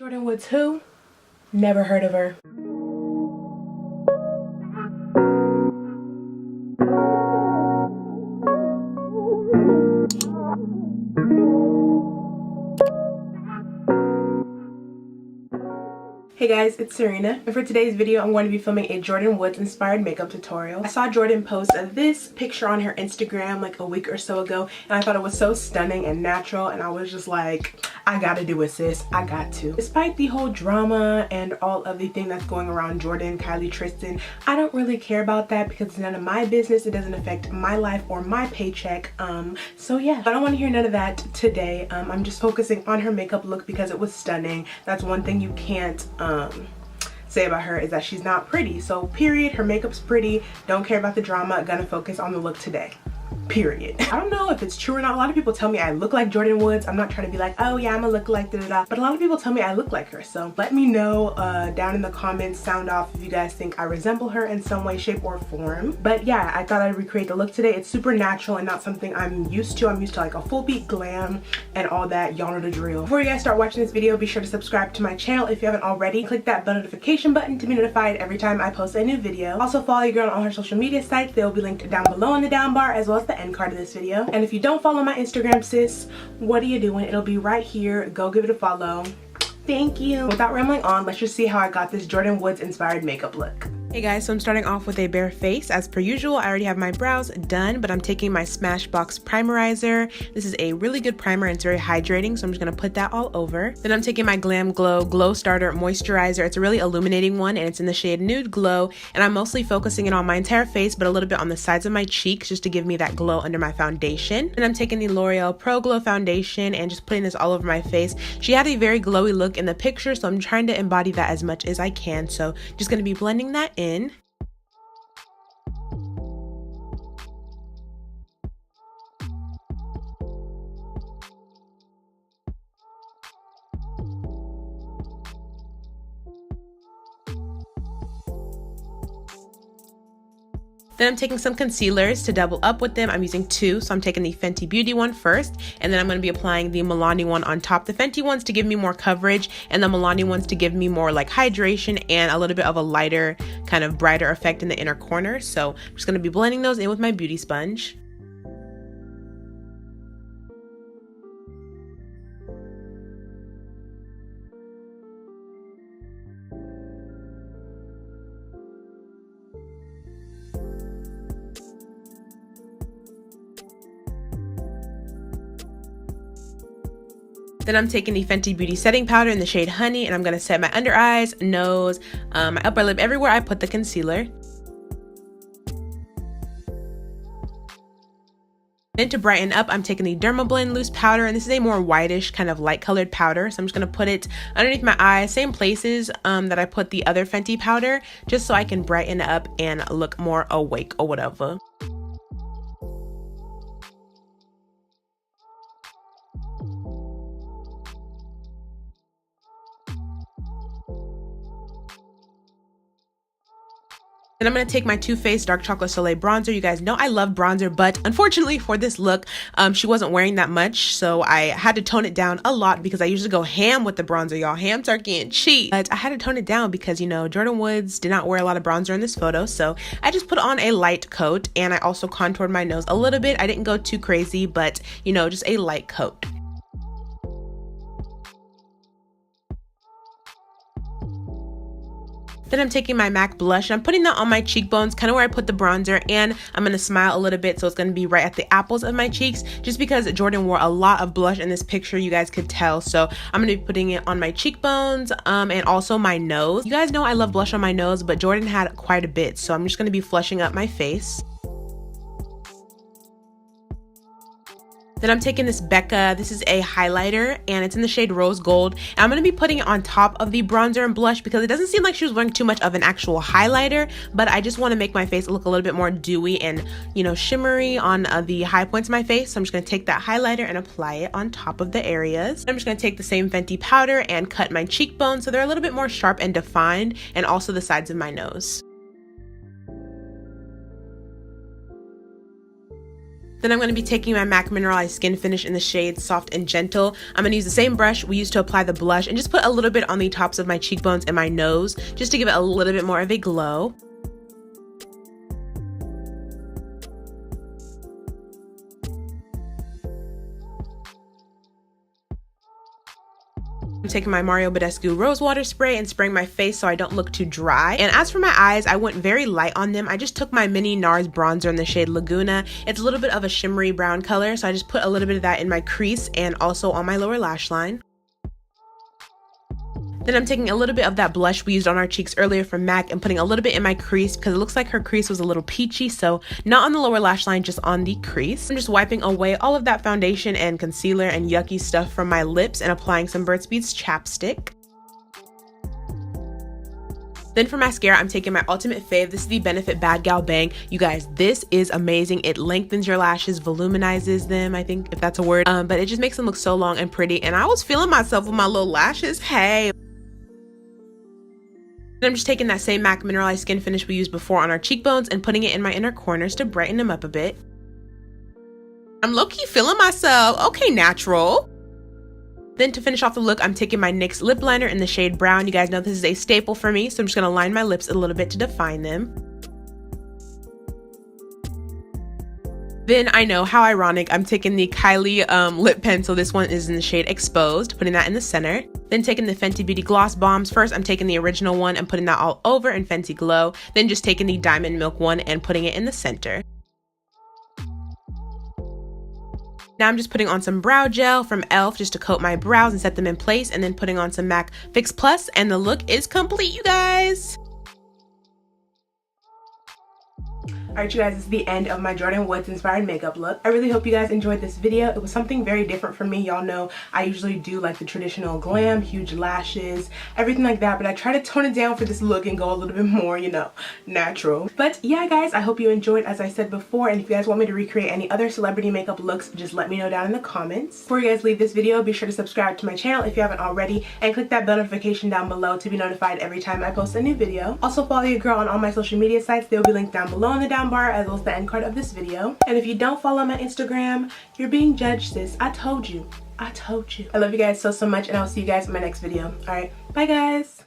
Jordyn Woods who? Never heard of her. Hey guys, it's Serena, and for today's video I'm going to be filming a Jordyn Woods inspired makeup tutorial. I saw Jordyn post this picture on her Instagram like a week or so ago, and I thought it was so stunning and natural, and I was just like, I gotta do it, sis, I got to. Despite the whole drama and all of the thing that's going around Jordyn, Kylie, Tristan, I don't really care about that because it's none of my business. It doesn't affect my life or my paycheck. So yeah, I don't want to hear none of that today. I'm just focusing on her makeup look because it was stunning. That's one thing you can't say about her, is that she's not pretty. So period, her makeup's pretty. Don't care about the drama. Gonna focus on the look today. Period. I don't know if it's true or not. A lot of people tell me I look like Jordyn Woods. I'm not trying to be like, oh yeah, I'm gonna look like da-da-da, but a lot of people tell me I look like her. So let me know down in the comments, sound off, if you guys think I resemble her in some way, shape, or form. But yeah, I thought I'd recreate the look today. It's super natural and not something I'm used to. I'm used to like a full beat glam and all that. Y'all know the drill. Before you guys start watching this video, be sure to subscribe to my channel if you haven't already. Click that bell notification button to be notified every time I post a new video. Also follow your girl on all her social media sites. They will be linked down below in the down bar, as well as the end card of this video. And if you don't follow my Instagram, sis, what are you doing? It'll be right here. Go give it a follow. Thank you. Without rambling on, let's just see how I got this Jordyn Woods inspired makeup look. Hey guys, so I'm starting off with a bare face. As per usual, I already have my brows done, but I'm taking my Smashbox Primerizer. This is a really good primer and it's very hydrating, so I'm just gonna put that all over. Then I'm taking my Glam Glow Starter Moisturizer. It's a really illuminating one and it's in the shade Nude Glow, and I'm mostly focusing it on my entire face, but a little bit on the sides of my cheeks just to give me that glow under my foundation. And I'm taking the L'Oreal Pro Glow Foundation and just putting this all over my face. She had a very glowy look in the picture, so I'm trying to embody that as much as I can. So just gonna be blending that in. Then I'm taking some concealers to double up with them. I'm using two, so I'm taking the Fenty Beauty one first, and then I'm going to be applying the Milani one on top. The Fenty ones to give me more coverage, and the Milani ones to give me more like hydration and a little bit of a lighter, kind of brighter effect in the inner corner. So I'm just going to be blending those in with my beauty sponge. Then I'm taking the Fenty Beauty setting powder in the shade Honey, and I'm going to set my under eyes, nose, my upper lip, everywhere I put the concealer. Then to brighten up, I'm taking the Dermablend loose powder, and this is a more whitish kind of light colored powder. So I'm just going to put it underneath my eyes, same places that I put the other Fenty powder, just so I can brighten up and look more awake or whatever. Then I'm going to take my Too Faced Dark Chocolate Soleil bronzer. You guys know I love bronzer, but unfortunately for this look, she wasn't wearing that much, so I had to tone it down a lot because I usually go ham with the bronzer, y'all. Ham, turkey, and cheese. But I had to tone it down because, you know, Jordyn Woods did not wear a lot of bronzer in this photo, so I just put on a light coat, and I also contoured my nose a little bit. I didn't go too crazy, but, you know, just a light coat. Then I'm taking my MAC blush and I'm putting that on my cheekbones, kind of where I put the bronzer, and I'm going to smile a little bit, so it's going to be right at the apples of my cheeks, just because Jordyn wore a lot of blush in this picture, you guys could tell. So I'm going to be putting it on my cheekbones and also my nose. You guys know I love blush on my nose, but Jordyn had quite a bit, so I'm just going to be flushing up my face. Then I'm taking this Becca, this is a highlighter, and it's in the shade Rose Gold. And I'm going to be putting it on top of the bronzer and blush because it doesn't seem like she was wearing too much of an actual highlighter, but I just want to make my face look a little bit more dewy and, you know, shimmery on the high points of my face. So I'm just going to take that highlighter and apply it on top of the areas. I'm just going to take the same Fenty powder and cut my cheekbones so they're a little bit more sharp and defined, and also the sides of my nose. Then I'm going to be taking my MAC Mineralized Skin Finish in the shade Soft and Gentle. I'm going to use the same brush we used to apply the blush and just put a little bit on the tops of my cheekbones and my nose just to give it a little bit more of a glow. I'm taking my Mario Badescu Rose Water Spray and spraying my face so I don't look too dry. And as for my eyes, I went very light on them. I just took my mini NARS bronzer in the shade Laguna. It's a little bit of a shimmery brown color, so I just put a little bit of that in my crease and also on my lower lash line. Then I'm taking a little bit of that blush we used on our cheeks earlier from MAC and putting a little bit in my crease because it looks like her crease was a little peachy, so not on the lower lash line, just on the crease. I'm just wiping away all of that foundation and concealer and yucky stuff from my lips and applying some Burt's Bees chapstick. Then for mascara, I'm taking my ultimate fave. This is the Benefit Bad Gal Bang. You guys, this is amazing. It lengthens your lashes, voluminizes them, I think, if that's a word. But it just makes them look so long and pretty. And I was feeling myself with my little lashes. Hey. Then I'm just taking that same MAC Mineralized Skin Finish we used before on our cheekbones and putting it in my inner corners to brighten them up a bit. I'm low-key feeling myself. Okay, natural. Then to finish off the look, I'm taking my NYX lip liner in the shade Brown. You guys know this is a staple for me, so I'm just going to line my lips a little bit to define them. Then I know, how ironic, I'm taking the Kylie lip pencil. This one is in the shade Exposed, putting that in the center. Then taking the Fenty Beauty Gloss Bombs. First, I'm taking the original one and putting that all over in Fenty Glow. Then just taking the Diamond Milk one and putting it in the center. Now I'm just putting on some brow gel from e.l.f. just to coat my brows and set them in place, and then putting on some MAC Fix Plus, and the look is complete, you guys. Alright, you guys, this is the end of my Jordyn Woods Inspired Makeup look. I really hope you guys enjoyed this video. It was something very different for me. Y'all know I usually do like the traditional glam, huge lashes, everything like that, but I try to tone it down for this look and go a little bit more, you know, natural. But yeah, guys, I hope you enjoyed, as I said before, and if you guys want me to recreate any other celebrity makeup looks, just let me know down in the comments. Before you guys leave this video, be sure to subscribe to my channel if you haven't already, and click that bell notification down below to be notified every time I post a new video. Also, follow your girl on all my social media sites. They will be linked down below in the down bar, as well as the end card of this video. And if you don't follow my Instagram, you're being judged, sis. I told you. I told you. I love you guys so much, and I'll see you guys in my next video. All right, bye guys.